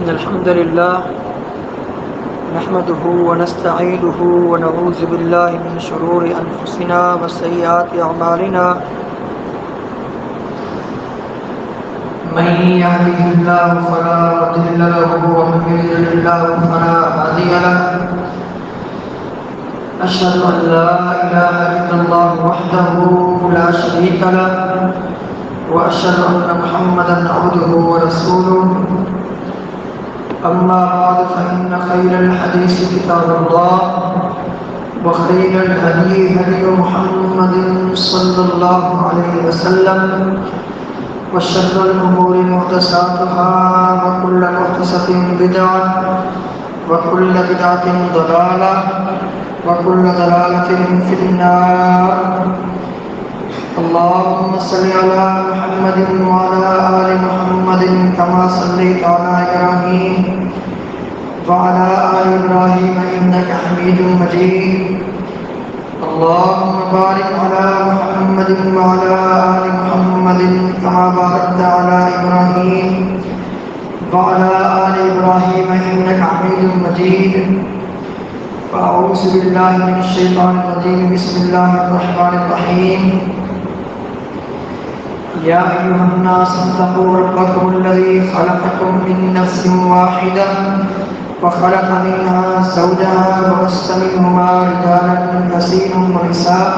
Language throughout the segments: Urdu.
إن الحمد لله نحمده ونستعينه ونعوذ بالله من شرور أنفسنا وسيئات أعمالنا من يهده الله فلا مضل له ومن يضلل الله فلا هادي له أشهد أن لا إله إلا الله وحده لا شريك له وأشهد أن محمدا عبده ورسوله أما بعد فإن خير الحديث كتاب الله وخير الهدي هدي محمد صلى الله عليه وسلم وشر الأمور محدثاتها وكل محدثة بدعة وكل بدعة ضلالة وكل ضلالة في النار. اللهم صل على محمد وعلى آل محمد كما صليت على إبراهيم وعلى آل إبراهيم إنك حميد مجيد. اللهم بارك على محمد وعلى آل محمد كما باركت على إبراهيم وعلى آل إبراهيم إنك حميد مجيد. فأعوذ بالله من الشيطان الرجيم. بسم الله الرحمن الرحيم. يا أيها الناس اتقوا ربكم الذي خلقكم من نفس واحدة وخلق منها زوجها وبث منهما رجالا كثيرا ونساء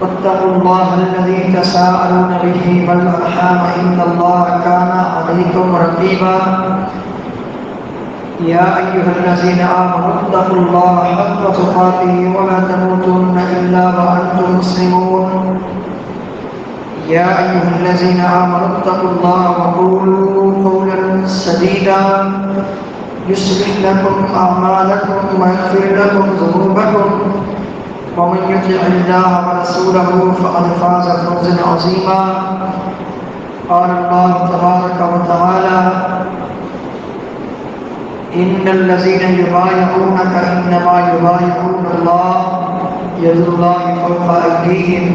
واتقوا الله الذي تساءلون به والأرحام إن الله كان عليكم رقيبا. يا أيها الذين آمنوا اتقوا الله حق تقاته ولا تموتن إلا وأنتم مسلمون. يا أيها الذين آمنوا اتقوا الله وقولوا قولا سديدا يصلح لكم أعمالكم ويغفر لكم ذنوبكم ومن يطع الله ورسوله فقد فاز فوزا عظيما. قال الله تبارك وتعالى: إن الذين يبايعونك إنما يبايعون الله يد الله فوق أيديهم.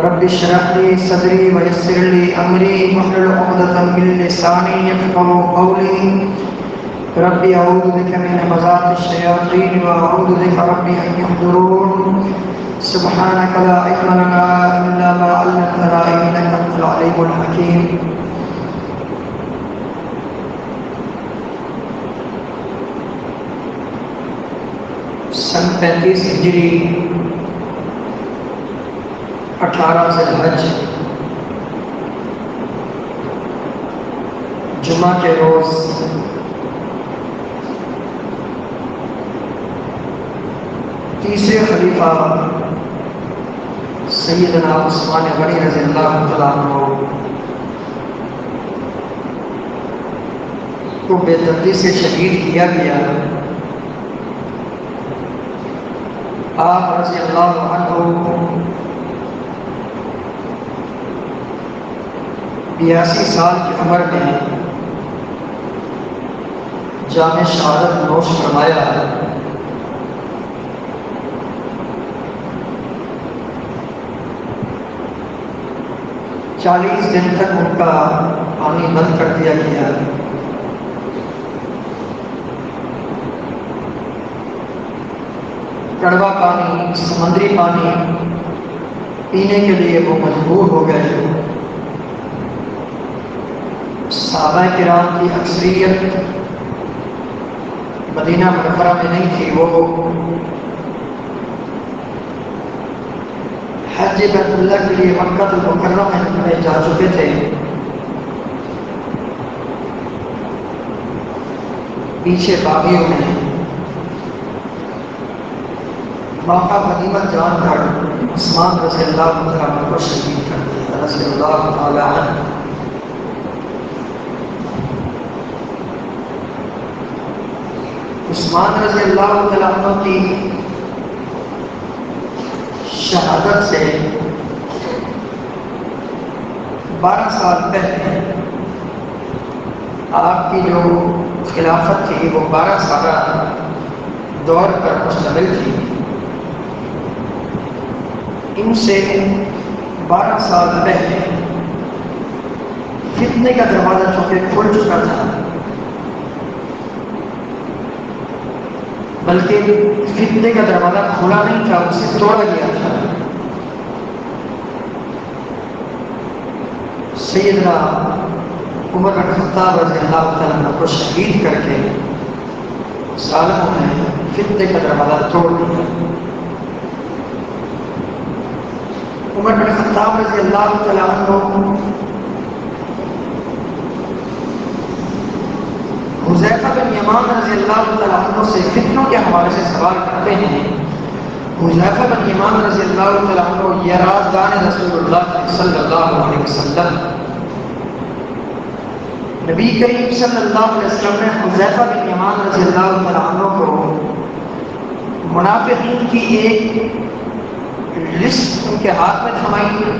رب اشرح لي صدري ويسر لي أمري واحلل عقدة من لساني يفقهوا قولي. رب أعوذ بك من همزات الشياطين وأعوذ بك رب أن يحضرون. سبحانك لا علم لنا إلا ما علمتنا إنك أنت العليم الحكيم. سن 35 ہجری 18 ذوالحج جمعہ کے روز تیسرے خلیفہ سیدنا عثمان غنی رضی اللہ تعالیٰ عنہ کو بے دردی سے شہید کیا گیا. آپ رضی اللہ عنہ 82 سال کی عمر میں جام شہادت نوش فرمایا. چالیس دن تک ان کا پانی بند کر دیا گیا. کڑوا پانی، سمندری پانی پینے کے لیے وہ مجبور ہو گئے. صحابہ کرام کی اکثریت مدینہ منورہ میں نہیں تھی. وہ حج بیت اللہ کے لیے مکہ المکرمہ میں جا چکے تھے. پیچھے باغیوں میں موقع غنیمت جان کر عثمان رضی اللہ عنہ کو شہید کر دیا. رضی اللہ تعالی عنہ. عثمان رضی اللہ عنہ کی شہادت سے 12 سال پہلے آپ کی جو خلافت تھی وہ 12 سالہ دور پر مشتمل تھی. ان سے 12 سال پہلے فتنے کا دروازہ چونکہ کھل چکا تھا، بلکہ فتنے کا دروازہ کھلا نہیں تھا، اسے توڑا گیا تھا۔ سیدنا عمر بن خطاب رضی اللہ تعالیٰ عنہ کو شہید کر کے ظالموں نے فتنے کا دروازہ توڑ دیا۔ عمر بن خطاب رضی اللہ تعالیٰ عنہ حذیفہ بن یمان رضی اللہ تعالیٰ عنہ سے فتنوں کے حوالے سے سوال کرتے ہیں۔ حذیفہ بن یمان رضی اللہ تعالیٰ عنہ یہ رازدان رسول اللہ صلی اللہ علیہ وسلم، نبی کریم صلی اللہ علیہ وسلم نے حذیفہ بن یمان رضی اللہ تعالیٰ عنہ کو منافقین کی ایک لسٹ ان کے ہاتھ میں تھمائی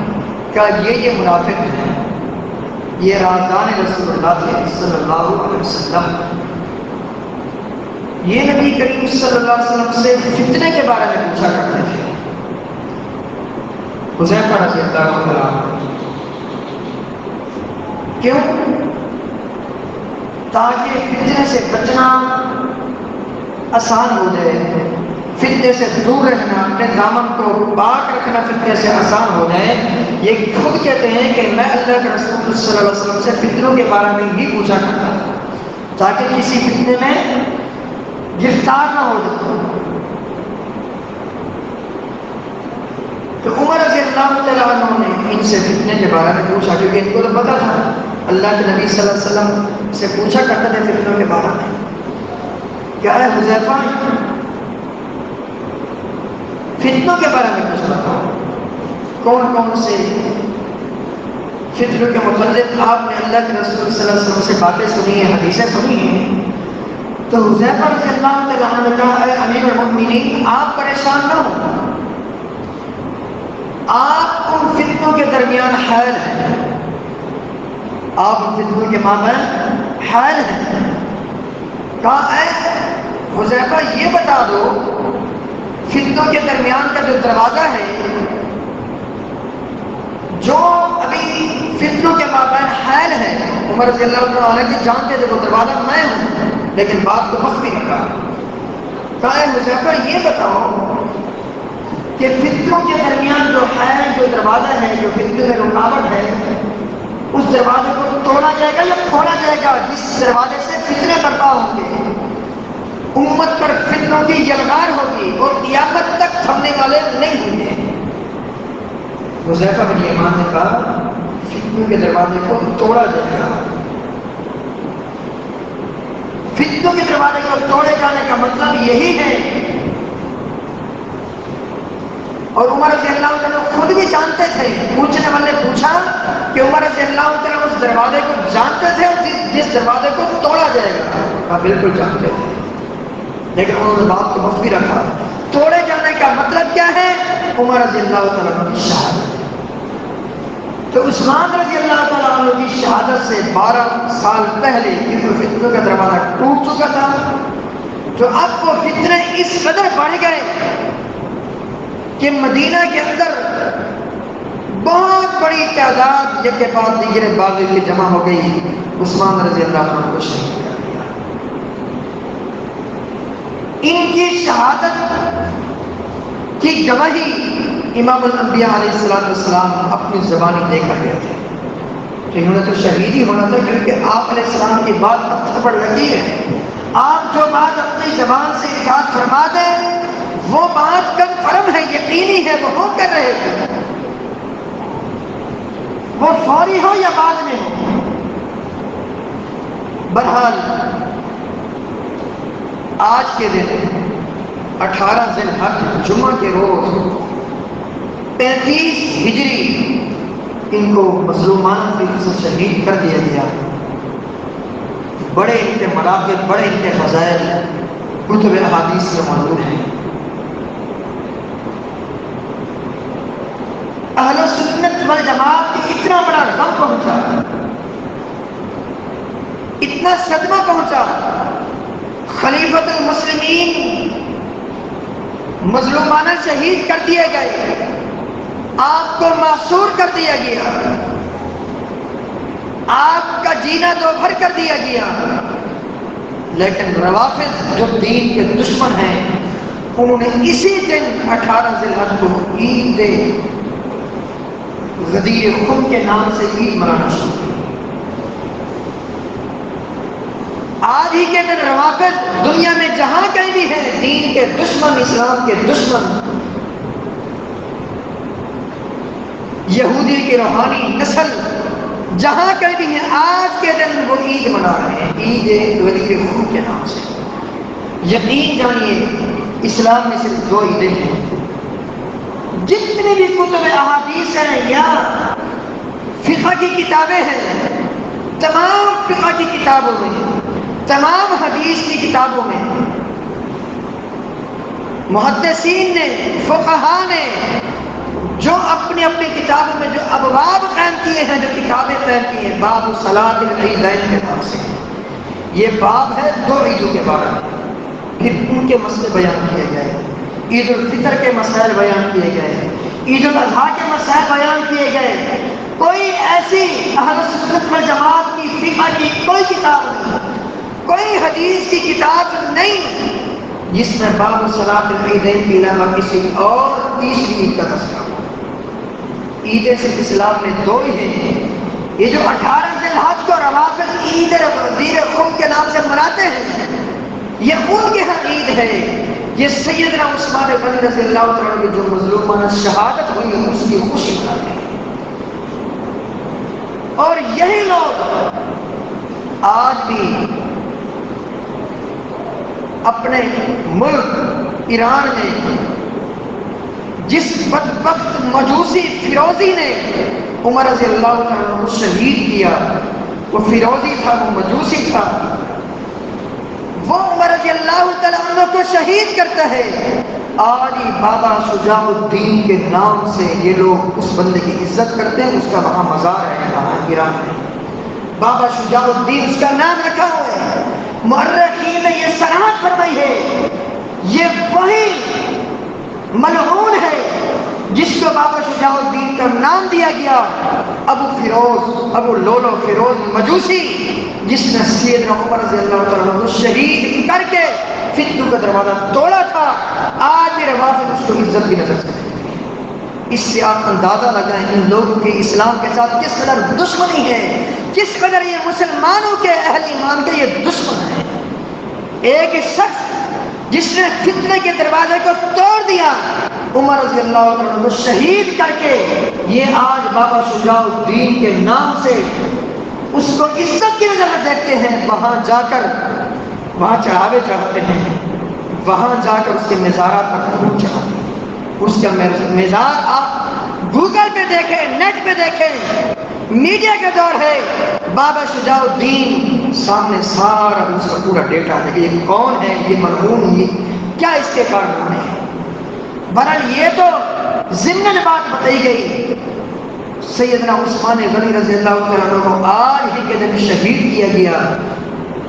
کہ یہ منافق ہیں، یہ رازدان رسول اللہ صلی اللہ علیہ وسلم، یہ نبی کریم صلی اللہ علیہ وسلم سے فتنے کے بارے میں پوچھا کرتے تھے۔ حذیفہ رضی اللہ تعالیٰ عنہ کیوں؟ تاکہ فتنے سے بچنا آسان ہو جائے، فتنے سے دور رہنا، اپنے دامن کو پاک رکھنا فتنے سے آسان ہو جائے۔ یہ خود کہتے ہیں کہ میں اللہ کے رسول صلی اللہ علیہ وسلم سے فتنوں کے بارے میں ہی پوچھا کرتا تھا تاکہ کسی فتنے میں گرفتار نہ ہو جائے۔ تو عمر رضی اللہ تعالیٰ عنہ نے ان سے فتنے کے بارے میں پوچھا، کیونکہ ان کو تو پتا تھا، اللہ کے نبی صلی اللہ علیہ وسلم سے پوچھا کرتے تھے فتنوں کے بارے میں۔ کیا ہے حذیفہ؟ فتنوں کے بارے میں کچھ بتاؤ، کون کون سے فتنوں کے متعلق آپ نے اللہ کے رسول صلی اللہ علیہ وسلم سے باتیں سنی ہیں، حدیثیں سنی ہیں؟ تو حذیفہ رضی اللہ تعالیٰ عنہ نے کہا، اے امیر المؤمنین آپ پریشان نہ ہو، آپ ان فتنوں کے درمیان حائل ہیں، آپ ان فتنوں کے مابین حائل ہیں۔ کہا اے حذیفہ یہ بتا دو فتنوں کے درمیان کا جو دروازہ ہے، جو ابھی فتنوں کے مابین حائل ہے، عمر رضی اللہ عنہ کی جانتے تھے وہ دروازہ میں ہوں، لیکن بات کو مخفی رکھا۔ کہا اے حذیفہ یہ بتاؤ کہ فتنوں کے درمیان جو ہے، جو دروازہ ہے، جو فتنوں میں رکاوٹ ہے، اس دروازے کو توڑا جائے گا یا کھولا جائے گا جس دروازے سے فتنے برپا ہوں گے، امت پر فتنوں کی یلغار ہوگی اور قیامت تک تھمنے والے نہیں ہوں گے۔ حذیفہ بن یمان نے کہا فتنوں کے دروازے کو توڑا جائے گا۔ فتنوں کے دروازے کو توڑے جانے کا مطلب یہی ہے، اور عمر رضی اللہ عنہ خود بھی جانتے تھے۔ پوچھنے والے نے پوچھا کہ عمر رضی اللہ عنہ اس دروازے کو جانتے تھے اور جس دروازے کو توڑا جائے گا؟ کہا بالکل جانتے تھے، لیکن انہوں نے بات کو مخفی رکھا۔ توڑے جانے کا مطلب کیا ہے؟ عمر رضی اللہ تعالیٰ کی شہادت۔ تو عثمان رضی اللہ تعالیٰ عنہ کی شہادت سے 12 سال پہلے فتنوں کا دروازہ ٹوٹ چکا تھا، جو اب وہ فتنے اس قدر بڑھ گئے کہ مدینہ کے اندر بہت بڑی تعداد ایک کے بعد دیگر باغی کی جمع ہو گئی۔ عثمان رضی اللہ عنہ کو شہید کر دیا۔ ان کی شہادت کی گواہی امام الانبیاء علیہ السلام اپنی زبانی دے کر گئے تھے کہ انہوں نے تو شہید ہی ہونا تھا، کیونکہ آپ علیہ السلام کی بات پتھر پر لگی ہے۔ آپ جو بات اپنی زبان سے ارشاد فرما دیں وہ بات کنفرم ہے، یقینی ہے، وہ ہو کر رہے گا، وہ فوری ہو یا بعد میں ہو۔ بہرحال آج کے دن 18 ذی الحج جمعہ کے روز 35 ہجری ان کو مظلومان کی قسم شہید کر دیا گیا۔ بڑے ان کے مناقب، بڑے ان کے فضائل کتب احادیث میں موجود ہیں۔ اہل سنت والجماعت کو اتنا بڑا غم پہنچا، اتنا صدمہ پہنچا، خلیفۃ المسلمین مظلومانہ شہید کر دیے گئے، آپ کو معصور کر دیا گیا، آپ کا جینا دو بھر کر دیا گیا. لیکن روافض جو دین کے دشمن ہیں انہوں نے اسی دن 18 ذی الحج کو عید غدیر خم کے نام سے عید منانا شروع کی. آج ہی کے دن روافض دنیا میں جہاں کہیں بھی ہیں، دین کے دشمن، اسلام کے دشمن، یہودی کی روحانی نسل جہاں کہیں بھی ہیں، آج کے دن وہ عید منا رہے ہیں، عید غدیر خم کے نام سے. یقین جانیے اسلام میں صرف 2 عیدیں ہیں. جتنی بھی کتب احادیث ہیں یا فقہ کی کتابیں ہیں، تمام فقہ کی کتابوں میں، تمام حدیث کی کتابوں میں محدثین نے، فقہاء نے جو اپنی اپنی کتابوں میں جو ابواب قائم کیے ہیں، جو کتابیں قائم کی ہیں، باب صلاۃ العیدین کے نام سے، یہ باب ہے 2 عیدوں کے بارے میں. پھر ان کے مسئلے بیان کیے گئے، عید الفطر کے مسائل بیان کیے گئے، عید الاضحیٰ کے مسائل بیان کیے گئے. کوئی ایسی اہل سنت والجماعت کی فقہ کی کوئی کتاب نہیں، کوئی حدیث کی کتاب نہیں جس میں باب صلاۃ العیدین کے علاوہ کسی اور تیسری عید کا تذکرہ ہو. عیدیں صرف اسلام میں 2 ہی ہیں. یہ جو 18 ذی الحج کو روافض عید غدیر خم کے نام سے مناتے ہیں، یہ ان کے ہاں عید ہے. یہ سیدنا عثمان غنی رضی اللہ تعالیٰ کی جو مظلومانہ شہادت ہوئی ہے اس کی خوشی مناتے ہیں. اور یہی لوگ آج بھی اپنے ملک ایران میں جس بدبخت مجوسی فیروزی نے عمر رضی اللہ تعالیٰ کو شہید کیا، وہ فیروزی تھا، وہ مجوسی تھا، وہ عمر رضی اللہ تعالیٰ عنہ کو شہید کرتا ہے. آج ہی بابا شجاع الدین کے نام سے یہ لوگ اس بندے کی عزت کرتے ہیں. اس کا وہاں مزار ہے، وہاں ایران میں بابا شجاع الدین اس کا نام رکھا ہوا ہے. مؤرخین نے یہ صراحت فرمائی ہے، یہ وہی ملعون ہے جس کو بابا شجاع الدین کا نام دیا گیا، ابو فیروز، ابو لولو فیروز مجوسی، جس نے سیدنا عمر رضی اللہ تعالیٰ عنہ شہید کر کے فتنوں کا دروازہ توڑا تھا. آج میرے روافض اس کو عزت کی نظر سے. اس سے آپ اندازہ لگائیں ان لوگوں کے اسلام کے ساتھ کس قدر دشمنی ہے، کس قدر یہ مسلمانوں کے اہل ایمان کے یہ دشمن ہے. ایک شخص جس نے فتنے کے دروازے کو توڑ دیا، عمر رضی اللہ عنہ کو شہید کر کے، یہ آج بابا شجاع الدین کے نام سے اس کو عزت کی نظر دیکھتے ہیں. وہاں جا کر وہاں چڑھاوے چڑھاتے ہیں، وہاں جا کر اس کے مزارات پر خون چڑھاتے ہیں. اس کا مزار آپ گوگل پہ دیکھیں، نیٹ پہ دیکھیں، میڈیا کا دور ہے. بابا شجاع الدین سامنے سارا اس کا پورا ڈیٹا ہے کہ یہ کون ہے، یہ مرحوم، یہ کیا اس کے کارنامے ہیں. بہرحال یہ تو ضمن بات بتائی گئی. سیدنا عثمان غنی رضی اللہ عنہ کو آج ہی کے دن شہید کیا گیا.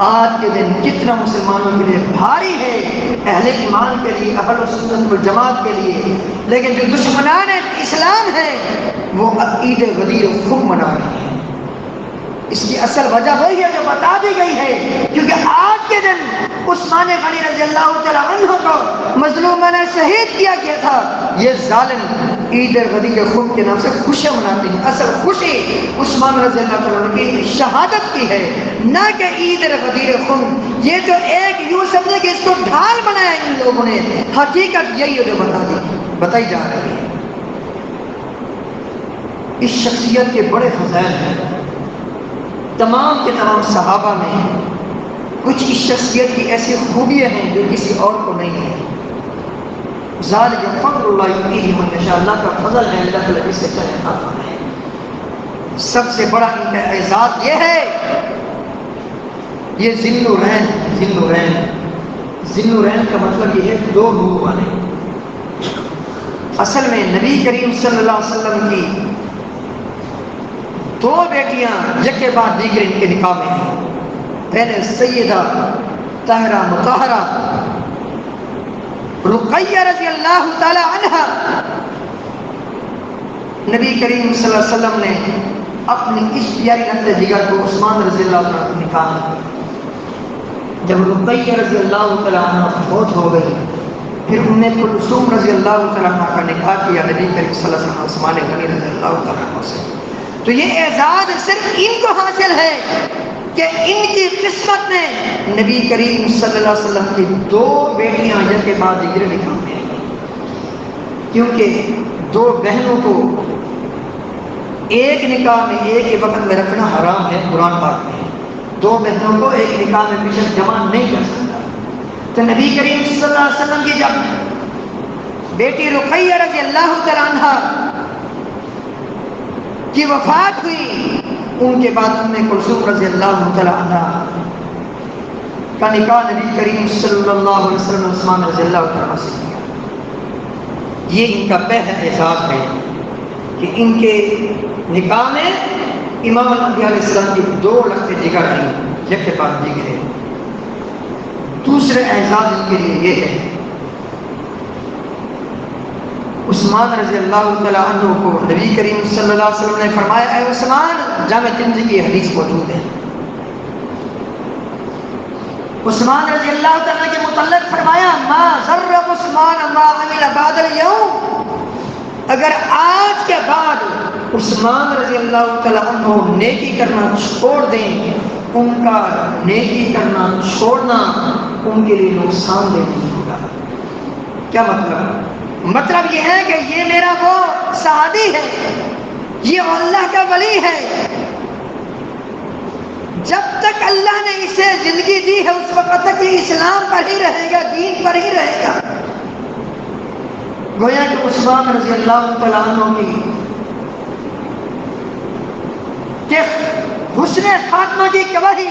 آج کے دن کتنا مسلمانوں کے لیے بھاری ہے، اہل ایمان کے لیے، اہل سنت والجماعت کے لیے. لیکن جو دشمنان اسلام ہیں وہ عید غدیر خم منا رہے ہیں. اس کی اصل وجہ وہی ہے جو بتا دی گئی ہے، کیونکہ آج کے دن عثمان غنی رضی اللہ تعالیٰ عنہ کو مظلومانہ شہید کیا گیا تھا. یہ ظالم عید غدیر خم کے نام سے خوشیاں مناتے ہیں. اصل خوشی عثمان رضی اللہ تعالیٰ عنہ کی شہادت کی ہے، نہ کہ عید غدیر خم. یہ جو ایک یوں سمجھے کہ اس کو ڈھال بنایا ان لوگوں نے، حقیقت یہی ہے جو بتائی جا رہی ہے. اس شخصیت کے بڑے فضائل ہیں. تمام کے تمام صحابہ میں کچھ اس شخصیت کی ایسی خوبیاں ہیں جو کسی اور کو نہیں ہے. ذالک فضل اللہ یؤتیہ من یشاء. اللہ کا فضل ہے، اللہ تعالیٰ جس سے چاہے عطا فرماتا ہے. سب سے بڑا ان کا اعزاز یہ ہے، یہ ذل الرین. ذل الرین، ذل الرین کا مطلب یہ ہے 2 نور والے. اصل میں نبی کریم صلی اللہ علیہ وسلم کی 2 بیٹیاں یک کے بعد دیگر ان کے نکاح میں ہیں. پہلے سیدہ طاہرہ مطہرہ رقیہ رضی اللہ تعالی عنہ. نبی کریم صلی اللہ علیہ وسلم نے اپنی اس پیاری رنگ جگر کو عثمان رضی اللہ عنہ کو نکالا۔ جب رقیہ رضی اللہ تعالیٰ عنہ فوت ہو گئی، پھر ام کلثوم رضی اللہ تعالیٰ عنہ کا نکاح کیا نبی کریم صلی اللہ علیہ وسلم عثمان غنی رضی اللہ تعالیٰ عنہ سے۔ تو یہ اعزاز صرف ان کو حاصل ہے کہ ان کی قسمت میں نبی کریم صلی اللہ علیہ وسلم کی 2 بیٹیاں جن کے بعد دیگر نکاح میں، کیونکہ 2 بہنوں کو ایک نکاح میں ایک ہی وقت میں رکھنا حرام ہے قرآن پاک میں۔ 2 بہنوں کو ایک نکاح میں پیچھے جمع نہیں کر سکتا۔ تو نبی کریم صلی اللہ علیہ وسلم کی جب بیٹی رقیہ رضی اللہ تعالیٰ عنہ کی وفات ہوئی، ان کے بعد ام کلثوم رضی اللہ تعالیٰ عنہ کا نکاح نبی کریم صلی اللہ علیہ وسلم عثمان رضی اللہ تعالیٰ عنہ سے کیا۔ یہ ان کا پہلا اعزاز ہے کہ ان کے نکاح میں امام الانبیاء علیہ السلام کی 2 لخت جگر ہیں، جب کے بعد دیگر ہے۔ دوسرے اعزاز ان کے لیے یہ ہے، عثمان رضی اللہ تعالیٰ عنہ کو نبی کریم صلی اللہ علیہ وسلم نے فرمایا، اے عثمان، جامع ترمذی کی حدیث موجود ہے، عثمان رضی اللہ تعالیٰ کے متعلق فرمایا، ما ضر عثمان ما عمل بعد اليوم، اگر آج کے بعد عثمان رضی اللہ تعالیٰ عنہ نیکی کرنا چھوڑ دیں، ان کا نیکی کرنا چھوڑنا ان کے لیے نقصان دہ نہیں ہوگا۔ کیا مطلب یہ ہے کہ یہ میرا وہ صحابی ہے، یہ اللہ کا ولی ہے، جب تک اللہ نے اسے زندگی دی ہے اس وقت تک یہ اسلام پر ہی رہے گا، دین پر ہی رہے گا۔ گویا کہ عثمان رضی اللہ تعالیٰ عنہ کی حسن خاتمہ کی گواہی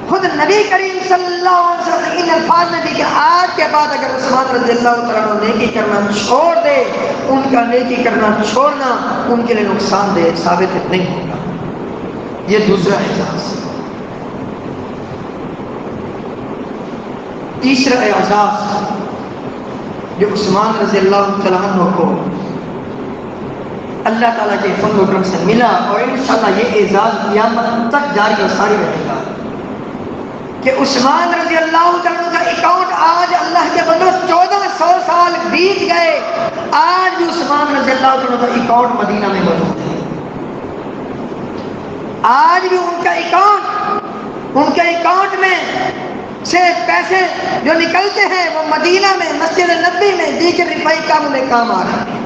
خود نبی کریم صلی اللہ علیہ وسلم ان الفاظ میں بھی کہ آج کے بعد اگر عثمان رضی اللہ تعالیٰ عنہ نیکی کرنا چھوڑ دے، ان کا نیکی کرنا چھوڑنا ان کے لیے نقصان دہ ثابت نہیں ہوگا۔ یہ دوسرا اعزاز۔ تیسرا اعزاز جو عثمان رضی اللہ تعالیٰ عنہ کو اللہ تعالیٰ کے فضل و کرم سے ملا، اور انشاءاللہ یہ اعزاز قیامت تک جاری و ساری رہے گا، کہ عثمان رضی اللہ تعالیٰ عنہ کا اکاؤنٹ آج اللہ کے بندوں 1400 سال بیت گئے، آج بھی عثمان رضی اللہ تعالیٰ عنہ کا اکاؤنٹ مدینہ میں موجود ہے۔ آج بھی ان کے اکاؤنٹ میں سے پیسے جو نکلتے ہیں وہ مدینہ میں مسجد نبوی میں دیگر رفائی کاموں میں کام آ رہے ہیں۔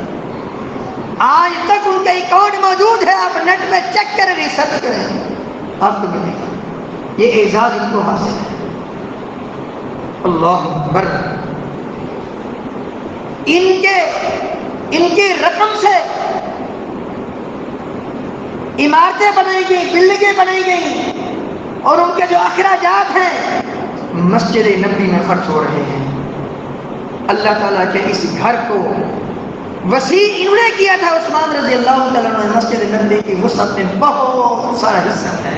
آج تک ان کا اکاؤنٹ موجود ہے، آپ نیٹ میں چیک کریں، ریسرچ کریں، آپ کو ملے گا۔ یہ اعزاز ان کو حاصل ہے۔ اللہ اکبر۔ ان کے رقم سے عمارتیں بنائی گئی، بلڈنگیں بنائی گئی، اور ان کے جو اخراجات ہیں مسجد نبوی میں خرچ ہو رہے ہیں۔ اللہ تعالیٰ کے اس گھر کو وسیع انہوں نے کیا تھا، عثمان رضی اللہ تعالیٰ عنہ مسجد نبوی کی وسعت میں بہت سارا حصہ ہے۔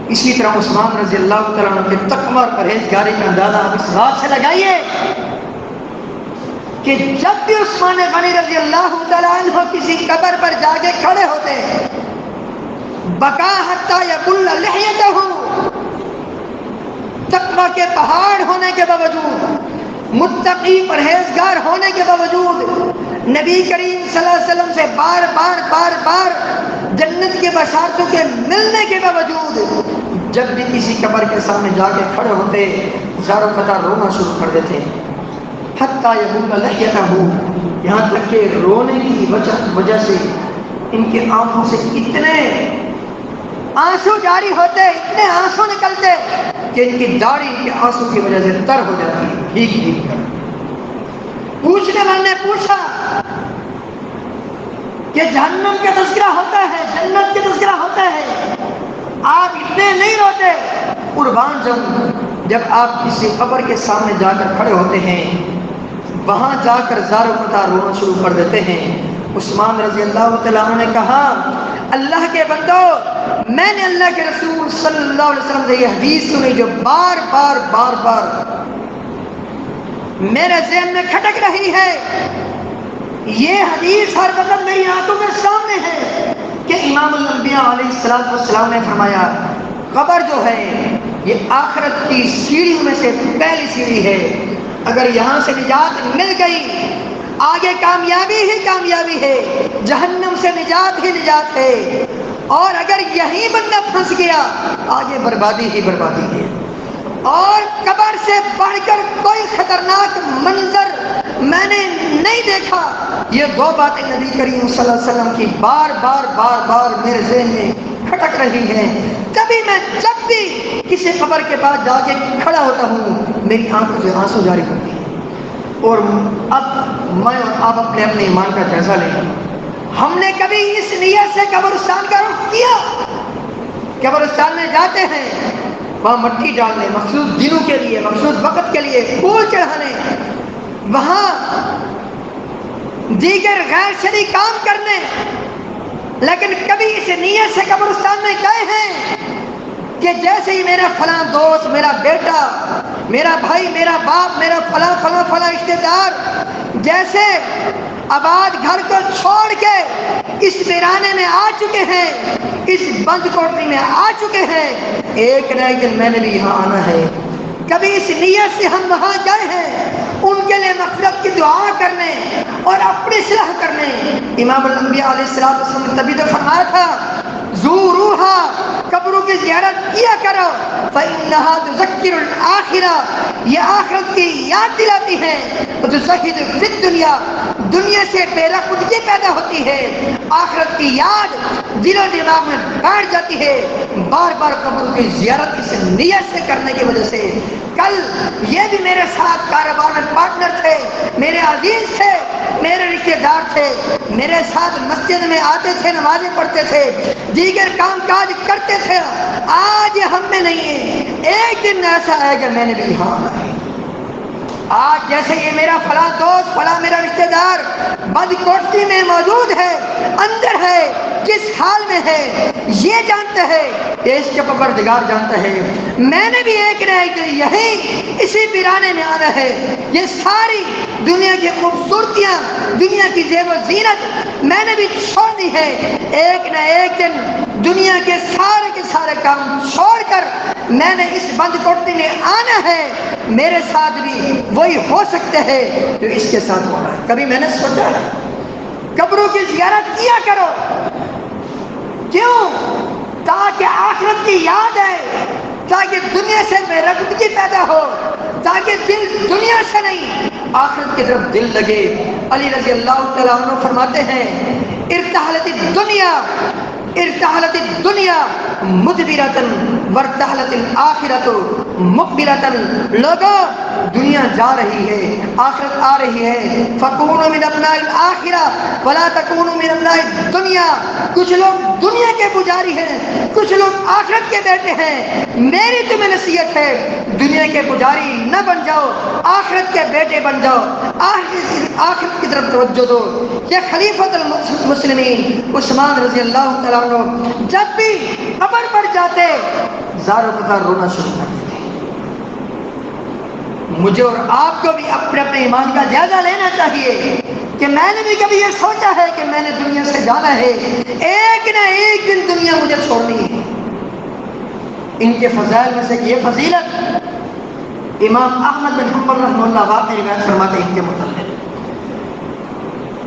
اسی طرح عثمان رضی اللہ تعالیٰ عنہ کے تقوی اور پرہیزگاری کا اندازہ آپ اس بات سے لگائیے کہ جب بھی عثمان غنی رضی اللہ تعالیٰ عنہ کسی قبر پر جا کے کھڑے ہوتے بقا حتی یبل لحیتہ، تقوی کے پہاڑ ہونے کے باوجود، متقی پرہیزگار ہونے کے باوجود، نبی کریم صلی اللہ علیہ وسلم سے بار بار جنت کے بشارتوں کے ملنے کے باوجود جب بھی کسی قبر کے سامنے جا کے کھڑے ہوتے زاروں قطار رونا شروع کر دیتے، حتیٰ یبل لحیتہ، یہاں تک کہ رونے کی وجہ سے ان کے آنکھوں سے اتنے آنسو جاری ہوتے، اتنے آنسو نکلتے کہ ان کی داڑھی ان کے آنسو کی وجہ سے تر ہو جاتی ہے، بھیگ کر۔ پوچھنے والے نے پوچھا کہ جہنم کا تذکرہ ہوتا ہے، جنت کا تذکرہ ہوتا ہے، آپ اتنے نہیں روتے؟ قربان جب آپ کسی قبر کے سامنے جا کر کھڑے ہوتے ہیں، وہاں جا کر زاروں قطار رونا شروع کر دیتے ہیں۔ عثمان رضی اللہ تعالیٰ عنہ نے کہا، اللہ کے بندو، میں نے اللہ کے رسول صلی اللہ علیہ وسلم سے یہ حدیث سنی جو بار بار میرے ذہن میں کھٹک رہی ہے، یہ حدیث ہر وقت میری آنکھوں کے سامنے ہے کہ امام الانبیاء علیہ السلام نے فرمایا قبر جو ہے یہ آخرت کی سیڑھیوں میں سے پہلی سیڑھی ہے، اگر یہاں سے نجات مل گئی آگے کامیابی ہی کامیابی ہے، جہنم سے نجات ہی نجات ہے، اور اگر یہیں بندہ پھنس گیا آگے بربادی ہی بربادی ہے۔ اور قبر سے بڑھ کر کوئی خطرناک منظر میں نے نہیں دیکھا۔ یہ دو باتیں نبی کریم صلی اللہ علیہ وسلم کی بار بار میرے ذہن میں کھٹک رہی ہیں۔ کبھی میں جب بھی کسی قبر کے پاس جا کے کھڑا ہوتا ہوں میری آنکھوں سے آنسو جاری کرتی ہیں۔ اور اب میں اور آپ اپنے ایمان کا جائزہ لیں، ہم نے کبھی اس نیت سے قبرستان کا رخ کیا؟ قبرستان میں جاتے ہیں وہاں مٹی ڈالنے مخصوص دنوں کے لیے، مخصوص وقت کے لیے پھول چڑھانے، وہاں دیگر غیر شرعی کام کرنے، لیکن کبھی اس نیت سے قبرستان میں گئے ہیں کہ جیسے ہی میرا فلاں دوست، میرا بیٹا، میرا بھائی، میرا باپ، میرا فلاں رشتے دار جیسے آباد گھر کو چھوڑ کے اس ویرانے میں آ چکے ہیں، اس بند کوٹری میں آ چکے ہیں، ایک نہ ایک دن میں نے بھی یہاں آنا ہے۔ کبھی اس نیت سے ہم وہاں گئے ہیں ان کے لیے مغفرت کی دعا کرنے اور اپنی اصلاح کرنے۔ امام الانبیاء علیہ السلام نے تبھی تو فرمایا تھا زوروہا، قبروں کی زیارت کیا کرو، فإنہا تذکر الآخرہ، یہ آخرت کی یاد دلاتی ہے، وتزہد فی الدنیا، دنیا سے بے رغبتی پیدا ہوتی ہے، آخرت کی یاد دل و دماغ میں بیٹھ جاتی ہے۔ بار بار قبروں کی زیارت اس نیت سے کرنے کی وجہ سے کل یہ بھی میرے ساتھ کاروبار میں پارٹنر تھے، میرے عزیز تھے، میرے رشتے دار تھے، میرے ساتھ مسجد میں آتے تھے، نمازیں پڑھتے تھے، دیگر کام کاج کرتے تھے، آج ہم میں نہیں ہے۔ ایک دن ایسا آئے گا میں نے بھی یہاں آنا ہے۔ آج جیسے یہ میرا فلاں دوست، فلاں میرا رشتے دار بد کوٹری میں موجود ہے، اندر ہے، کس حال میں ہے یہ جانتا ہے، اس کے پروردگار جانتا ہے۔ میں نے بھی ایک نہ ایک دن یہیں اسی ویرانے میں آنا ہے۔ یہ ساری دنیا کی خوبصورتیاں، دنیا کی زیب و زینت میں نے بھی چھوڑ دی ہے۔ ایک نہ ایک دن دنیا کے سارے کام چھوڑ کر میں نے اس بند کوٹری میں آنا ہے۔ میرے ساتھ بھی وہی ہو سکتے ہیں جو اس کے ساتھ ہو رہا ہے۔ کبھی میں نے سوچا قبروں کی زیارت کیا کرو، کیوں؟ تاکہ آخرت کی یاد ہے، تاکہ دنیا سے بے رغبتی پیدا ہو، تاکہ دل دنیا سے نہیں آخرت کی طرف دل لگے۔ علی رضی اللہ تعالیٰ عنہ فرماتے ہیں ارتحلت الدنیا مدبرۃ وارتحلت الآخرۃ مقبلۃ۔ لوگوں دنیا جا رہی ہے، آخرت آ رہی ہے۔ فکونوا من ابناء الآخرہ ولا تکونوا من ابناء الدنیا۔ کچھ لوگ دنیا کے پجاری ہیں، کچھ لوگ آخرت کے بیٹے ہیں۔ میری تمہیں نصیحت ہے دنیا کے پجاری نہ بن جاؤ، آخرت کے بیٹے بن جاؤ، آخرت کی طرف توجہ دو۔ یہ خلیفۃ المسلمین عثمان رضی اللہ تعالیٰ عنہ جب بھی قبر پر جاتے زاروں قطار رونا شروع کر دیتے۔ مجھے اور آپ کو بھی اپنے ایمان کا جائزہ لینا چاہیے کہ میں نے بھی کبھی یہ سوچا ہے کہ میں نے دنیا سے جانا ہے، ایک نہ ایک دن دنیا مجھے چھوڑنی ہے۔ ان کے فضائل میں سے یہ فضیلت امام احمد بن حنبل رحمہ اللہ واقعی روایت فرماتے ہیں ان کے متعلق،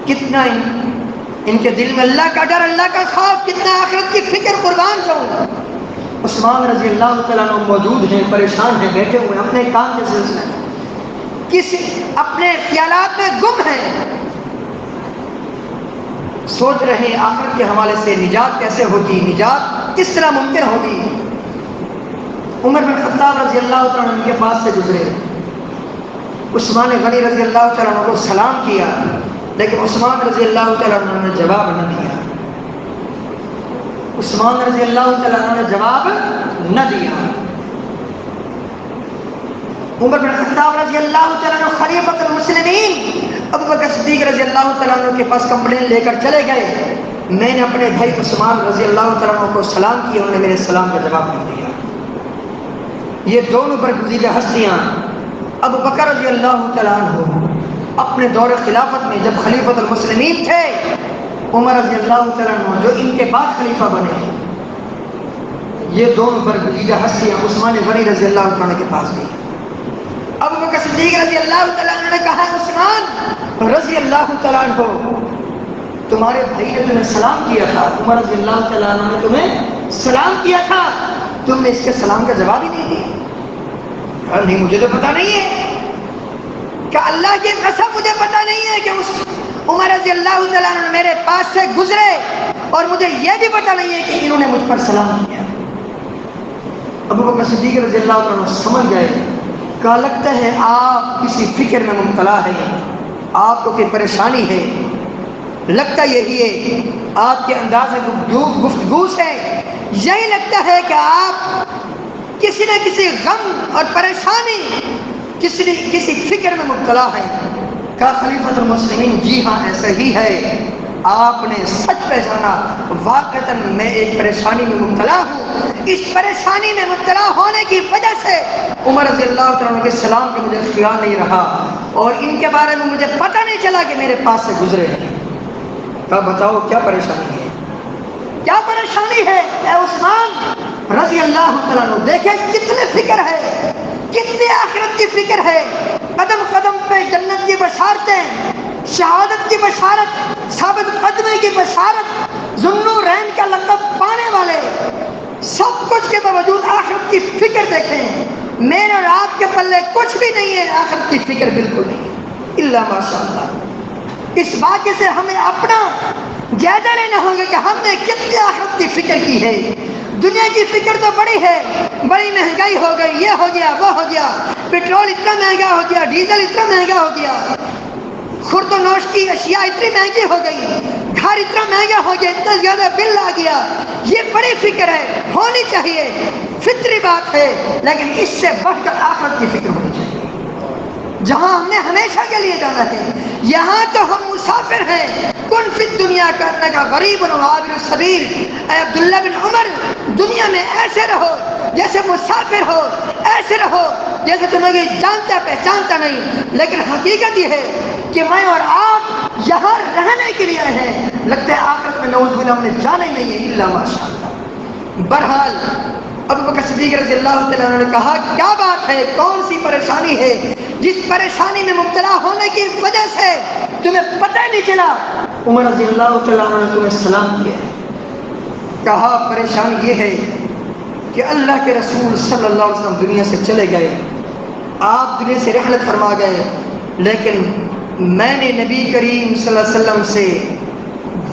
کتنا ان کے دل میں اللہ کا ڈر، اللہ کا خوف، کتنا آخرت کی فکر قربان جاؤں۔ عثمان رضی اللہ تعالیٰ عنہ موجود ہیں، پریشان ہیں، بیٹھے ہوئے اپنے کام کے سلسلے میں کسی اپنے خیالات میں گم ہیں، سوچ رہے ہیں آخرت کے حوالے سے نجات کیسے ہوگی، نجات کس طرح ممکن ہوگی۔ عمر بن خطاب رضی اللہ تعالیٰ عنہ کے پاس سے گزرے، عثمان غنی رضی اللہ تعالیٰ عنہ کو سلام کیا، لیکن عثمان رضی اللہ تعالیٰ عنہ نے جواب نہ دیا۔ عثمان رضی اللہ تعالیٰ عنہ نے جواب نہ دیا۔ عمر بن خطاب رضی اللہ تعالیٰ عنہ خلیفۃ المسلمین ابو بکر صدیق رضی اللہ تعالیٰ عنہ کے پاس کمپلین لے کر چلے گئے، میں نے اپنے بھائی عثمان رضی اللہ تعالیٰ عنہ کو سلام کیا، انہوں نے میرے سلام کا جواب نہیں دیا۔ یہ دونوں برگزیدہ ہستیاں ابو بکر رضی اللہ تعالیٰ عنہ اپنے دور خلافت میں جب خلیفۃ المسلمین تھے عمر رضی اللہ تعالیٰ عنہ جو ان کے بعد خلیفہ بنے، یہ دونوں برگزیدہ ہستیاں عثمان غنی رضی اللہ تعالیٰ عنہ کے پاس گئی۔ ابو بکر صدیق رضی اللہ تعالیٰ عنہ نے کہا عثمان رضی اللہ تعالیٰ عنہ تمہارے بھائی نے تمہیں سلام کیا تھا، عمر رضی اللہ تعالیٰ عنہ نے تمہیں سلام کیا تھا، تم نے اس کے سلام کا جواب ہی نہیں دیا۔ نہیں مجھے تو پتا نہیں ہے کہ اللہ کی قسم مجھے پتا نہیں ہے کہ عمر رضی اللہ تعالیٰ عنہ میرے پاس سے گزرے اور مجھے یہ بھی پتا نہیں ہے کہ انہوں نے مجھ پر سلام کیا۔ ابو بکر صدیق رضی اللہ تعالیٰ عنہ سمجھ گئے، کہا لگتا ہے آپ کسی فکر میں مبتلا ہے، آپ کو کوئی پریشانی ہے، لگتا یہی ہے آپ کے انداز گفتگو سے یہی لگتا ہے کہ آپ کسی نہ کسی غم اور پریشانی کسی فکر میں مبتلا ہے۔ کہا خلیفۃ المسلمین جی ہاں ایسا ہی ہے، آپ نے سچ پہچانا، واقعتاً میں ایک پریشانی میں مبتلا ہوں، اس پریشانی میں مبتلا ہونے کی وجہ سے عمر رضی اللہ تعالیٰ عنہ کے سلام کا مجھے خیال نہیں رہا اور ان کے بارے میں مجھے پتہ نہیں چلا کہ میرے پاس سے گزرے۔ کہا بتاؤ کیا پریشانی ہے، کیا پریشانی ہے اے عثمان رضی اللہ تعالیٰ عنہ؟ دیکھیں کتنے فکر ہے، کتنی آخرت کی فکر ہے، قدم قدم پہ جنت کی بشارتیں، شہادت کی بشارت، ثابت قدمی کی بشارت، ذوالنورین کا لقب پانے والے، سب کچھ کے باوجود آخرت کی فکر دیکھیں۔ میرے اور آپ کے پلے کچھ بھی نہیں ہے، آخرت کی فکر بالکل نہیں، الا ماشاء اللہ۔ اس واقعے سے ہمیں اپنا جائزہ لینا ہوگا کہ ہم نے کتنی آخرت کی فکر کی ہے۔ دنیا کی فکر تو بڑی ہے، بڑی مہنگائی ہو گئی، یہ ہو گیا وہ ہو گیا، پیٹرول اتنا مہنگا ہو گیا، ڈیزل اتنا مہنگا ہو گیا، خورد و نوش کی اشیاء اتنی مہنگی ہو گئی، گھر اتنا مہنگا ہو گیا، اتنا زیادہ بل آ گیا۔ یہ بڑی فکر ہے، ہونی چاہیے، فطری بات ہے، لیکن اس سے بڑھ کر آخرت کی فکر ہونی چاہیے، جہاں ہم نے ہمیشہ کے لیے جانا ہے۔ یہاں تو ہم مسافر ہیں، کن فی الدنیا کرنے کا غریب و عابر السبیل۔ اے عبداللہ بن عمر دنیا میں ایسے رہو جیسے مسافر ہو، ایسے رہو جیسے تمہیں کوئی جانتا پہچانتا نہیں، لیکن حقیقت یہ ہے کہ میں اور آپ یہاں رہنے کے لیے آئے ہیں، لگتا ہے آخرت میں نعوذ باللہ ہم نے جانا ہی نہیں ہے، الا ماشاء اللہ۔ بہرحال ابو بکر صدیق رضی اللہ تعالیٰ عنہ نے کہا کیا بات ہے، کون سی پریشانی ہے جس پریشانی میں مبتلا ہونے کی وجہ سے تمہیں پتہ نہیں چلا عمر رضی اللہ تعالیٰ عنہ نے تمہیں سلام کیا؟ کہا پریشانی یہ ہے کہ اللہ کے رسول صلی اللہ علیہ وسلم دنیا سے چلے گئے، آپ دنیا سے رحلت فرما گئے، لیکن میں نے نبی کریم صلی اللہ علیہ وسلم سے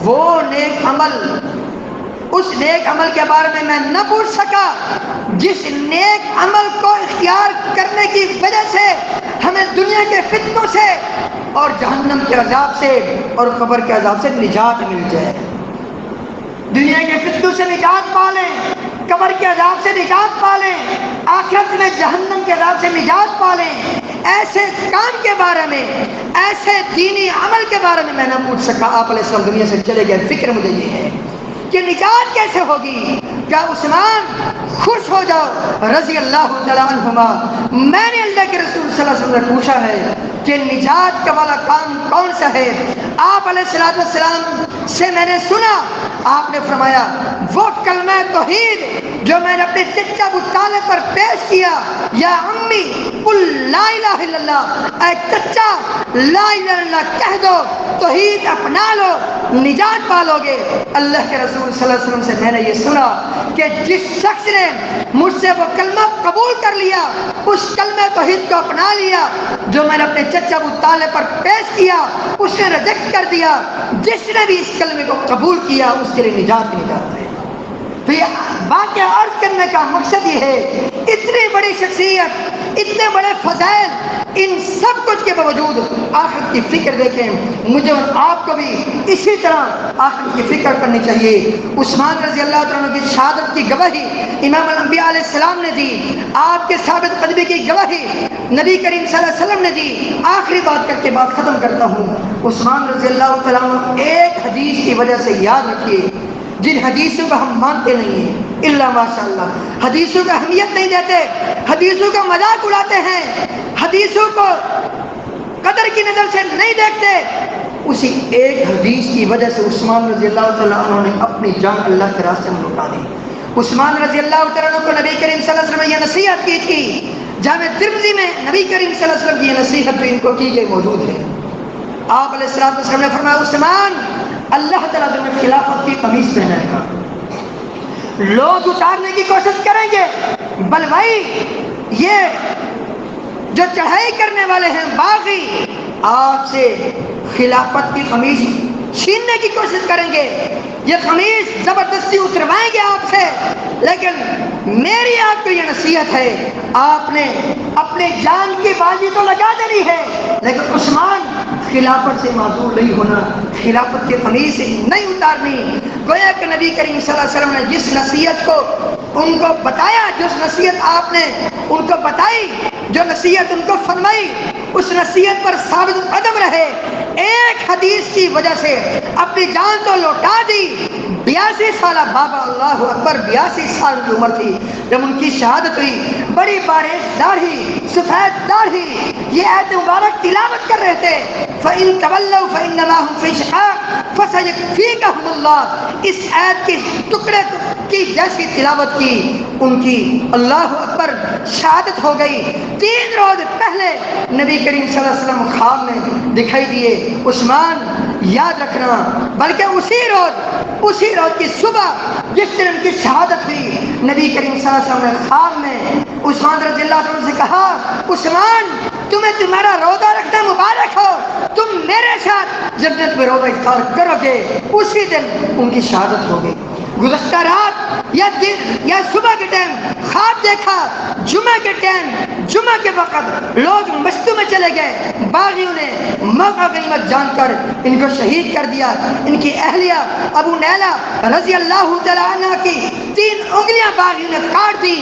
وہ نیک عمل، اس نیک عمل کے بارے میں نہ پوچھ سکا جس نیک عمل کو اختیار کرنے کی وجہ سے ہمیں دنیا کے فتنوں سے اور جہنم کے عذاب سے اور قبر کے عذاب سے نجات مل جائے۔ دنیا کے فتنوں سے نجات پا لیں، قبر کے عذاب سے نجات پا لیں، آخرت میں جہنم کے عذاب سے نجات پا لیں۔ ایسے کام کے بارے میں، ایسے دینی عمل کے بارے میں نہ پوچھ سکا، آپ علیہ السلام دنیا سے چلے گئے۔ فکر مجھے یہ ہے کہ نجات کیسے ہوگی؟ کیا عثمان خوش ہو جاؤ رضی اللہ تعالیٰ عنہما، میں نے اللہ کے رسول صلی اللہ علیہ وسلم سے پوچھا ہے کہ نجات کا والا کام کون سا ہے؟ آپ علیہ السلام سے میں نے سنا، آپ نے فرمایا وہ کلمہ توحید جو میں نے اپنے چچا ابو طالب پر پیش کیا، یا امی قل لا الہ الا اللہ، اے چچا لا الہ الا اللہ کہہ دو، توحید اپنا لو، نجات پالو گے۔ اللہ کے رسول صلی اللہ علیہ وسلم سے میں نے یہ سنا کہ جس شخص نے مجھ سے وہ کلمہ قبول کر لیا، اس کلمہ توحید کو اپنا لیا جو میں نے اپنے چچا ابو طالب پر پیش کیا، اس نے ریجیکٹ کر دیا، جس نے بھی اس کلمے کو قبول کیا اس کے لیے نجات ہے۔ تو یہ واقعہ عرض کرنے کا مقصد یہ ہے، اتنی بڑی شخصیت، اتنے بڑے فضائل، ان سب کچھ کے باوجود آخرت کی فکر دیکھیں۔ مجھے اور آپ کو بھی اسی طرح آخرت کی فکر کرنی چاہیے۔ عثمان رضی اللہ عنہ کی شہادت کی گواہی امام الانبیاء علیہ السلام نے دی، آپ کے ثابت قدمی کی گواہی نبی کریم صلی اللہ علیہ وسلم نے دی۔ آخری بات کر کے بات ختم کرتا ہوں۔ عثمان رضی اللہ تعالیٰ عنہ ایک حدیث کی وجہ سے یاد رکھیے، جن حدیثوں کو ہم مانتے نہیں ہیں الا ماشاء اللہ، حدیثوں کو اہمیت نہیں دیتے، حدیثوں کا مذاق اڑاتے ہیں، حدیثوں کو قدر کی نظر سے نہیں دیکھتے، اسی ایک حدیث کی وجہ سے عثمان رضی اللہ تعالیٰ عنہ نے اپنی جان اللہ کے راستے میں لوٹا دی۔ عثمان رضی اللہ تعالیٰ عنہ کو نبی کریم صلی اللہ علیہ وسلم نے یہ نصیحت کی تھی، جامع ترمذی میں نبی کریم صلی اللہ علیہ وسلم کی یہ نصیحت بھی ان کو کی گئی موجود ہے۔ آپ علیہ السلام نے فرمایا عثمان اللہ تعالیٰ تمہیں خلافت کی قمیص پہنائے گا، لوگ اتارنے کی کوشش کریں گے، بل بھائی یہ جو چڑھائی کرنے والے ہیں باغی آپ سے خلافت کی قمیص چھیننے کی کوشش کریں گے، یہ قمیص زبردستی اتروائیں گے آپ سے، لیکن میری آپ کو یہ نصیحت ہے، آپ نے اپنے جان کی بازی تو لگا دینی ہے، لیکن عثمان خلافت سے معذور نہیں ہونا، خلافت کے قمیص نہیں اتارنی۔ گویا کہ نبی کریم صلی اللہ علیہ وسلم نے جس نصیحت کو ان کو بتایا، جس نصیحت آپ نے ان کو بتائی، جو نصیحت ان کو فرمائی، اس نصیحت پر ثابت قدم رہے، ایک حدیث کی وجہ سے اپنی جان تو لوٹا دی۔ 82 سالہ بابا، اللہ اکبر، 82 سال کی عمر تھی جب ان کی شہادت ہوئی، بڑی بارش داڑھی، سفید داڑھی، یہ آیت مبارک تلاوت کر رہے تھے، فَإِن تَوَلَّوْا فَإِنَّمَا هُمْ فِي شِقَاقٍ فَسَيَكْفِيكَهُمُ اللَّهُ۔ اس آیت کے ٹکڑے کی جیسی تلاوت کی، ان کی اللہ اکبر شہادت ہو گئی۔ 3 روز پہلے نبی کریم صلی اللہ علیہ وسلم خواب میں دکھائی دیے۔ عثمان یاد رکھنا، بلکہ اسی روز کی صبح جس دن ان کی شہادت ہوئی، نبی کریم صلی اللہ علیہ وسلم نے خواب میں عثمان رضی اللہ عنہ سے کہا، عثمان تمہیں تمہارا روزہ رکھنا مبارک ہو، تم میرے ساتھ جنت میں روزہ افطار کرو گے۔ اسی دن ان کی شہادت ہو گئی۔ گزشتہ رات یا دن یا صبح کے ٹائم خواب دیکھا، جمعہ کے ٹائم، جمعہ کے وقت لوگ مستوں میں چلے گئے، باغیوں نے موقع غنیمت جان کر ان کو شہید کر دیا۔ ان کی اہلیہ ابو نیلہ رضی اللہ تعالیٰ عنہ کی 3 انگلیاں باغیوں نے کاٹ دی،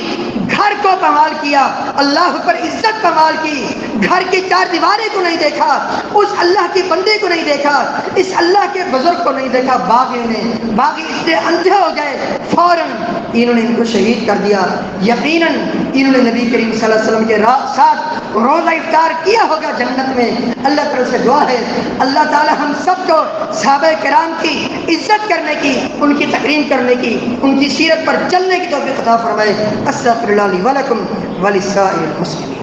گھر کو پامال کیا، اللہ پر عزت پامال کی، گھر کی 4 دیواریں کو نہیں دیکھا، اس اللہ کی بندے کو نہیں دیکھا، اس اللہ کے بزرگ کو نہیں دیکھا۔ باغی اتنے اندھے ہو گئے، فوراً انہوں نے ان کو شہید کر دیا۔ یقیناً انہوں نے نبی کریم صلی اللہ علیہ وسلم کے ساتھ روزہ افطار کیا ہوگا جنت میں۔ اللہ تعالیٰ سے دعا ہے اللہ تعالیٰ ہم سب کو صحابہ کرام کی عزت کرنے کی، ان کی تکریم کرنے کی، ان کی سیرت پر چلنے کی توفیق عطا فرمائے۔ استغفر اللہ لی ولکم ولسائر المسلمین۔